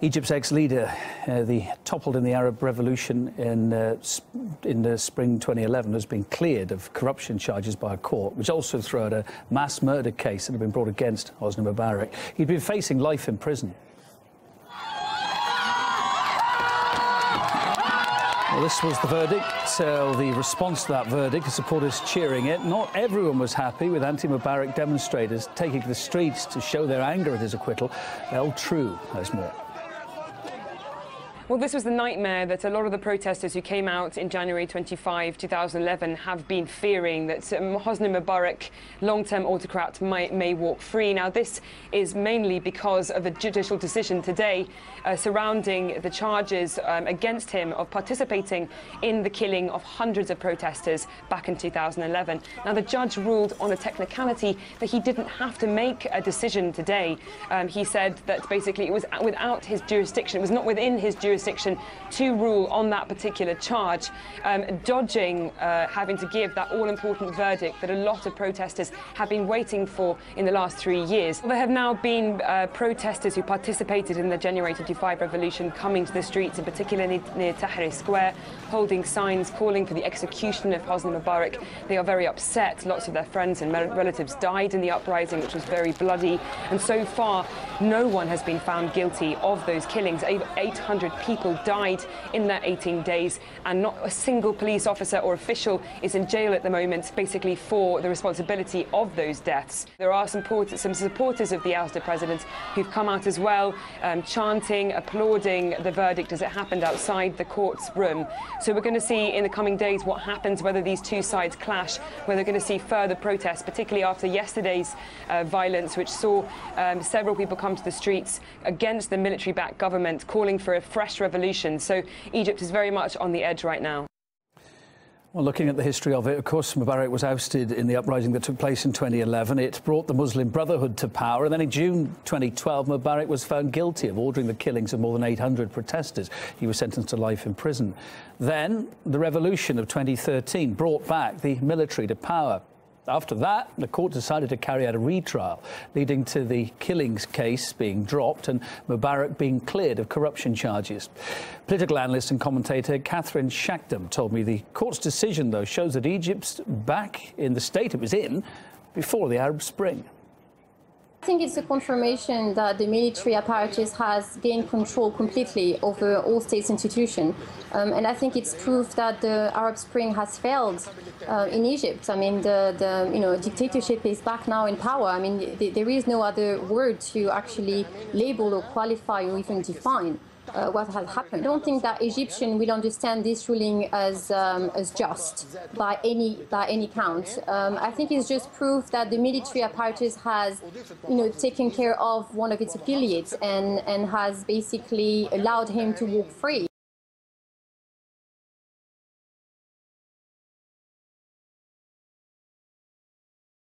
Egypt's ex-leader, toppled in the Arab Revolution in spring 2011, has been cleared of corruption charges by a court, which also threw out a mass murder case that had been brought against Hosni Mubarak. He'd been facing life in prison. Well, this was the verdict, the response to that verdict, the supporters cheering it. Not everyone was happy, with anti-Mubarak demonstrators taking to the streets to show their anger at his acquittal. El-True has more. Well, this was the nightmare that a lot of the protesters who came out in January 25, 2011 have been fearing, that Hosni Mubarak, long-term autocrat, may walk free. Now, this is mainly because of a judicial decision today surrounding the charges against him of participating in the killing of hundreds of protesters back in 2011. Now, the judge ruled on a technicality that he didn't have to make a decision today. He said that basically it was without his jurisdiction, it was not within his jurisdiction to rule on that particular charge, dodging having to give that all-important verdict that a lot of protesters have been waiting for in the last 3 years. There have now been protesters who participated in the January 25 revolution coming to the streets, in particular near Tahrir Square, holding signs calling for the execution of Hosni Mubarak. They are very upset. Lots of their friends and relatives died in the uprising, which was very bloody, and so far no one has been found guilty of those killings. 800 people died in that 18 days, and not a single police officer or official is in jail at the moment, basically for the responsibility of those deaths. There are some supporters of the ousted president who've come out as well, chanting, applauding the verdict as it happened outside the court's room. So we're going to see in the coming days what happens, whether these two sides clash, whether we're going to see further protests, particularly after yesterday's violence, which saw several people come to the streets against the military-backed government, calling for a fresh revolution. So Egypt is very much on the edge right now. Well, looking at the history of it, of course, Mubarak was ousted in the uprising that took place in 2011. It brought the Muslim Brotherhood to power, and then in June 2012, Mubarak was found guilty of ordering the killings of more than 800 protesters. He was sentenced to life in prison. Then the revolution of 2013 brought back the military to power. After that, the court decided to carry out a retrial, leading to the killings case being dropped and Mubarak being cleared of corruption charges. Political analyst and commentator Catherine Shackdam told me the court's decision, though, shows that Egypt's back in the state it was in before the Arab Spring. I think it's a confirmation that the military apparatus has gained control completely over all state institutions. And I think it's proof that the Arab Spring has failed in Egypt. I mean, the dictatorship is back now in power. I mean, there is no other word to actually label or qualify or even define what has happened. I don't think that Egyptians will understand this ruling as just by any count. I think it's just proof that the military apparatus has, taken care of one of its affiliates and has basically allowed him to walk free.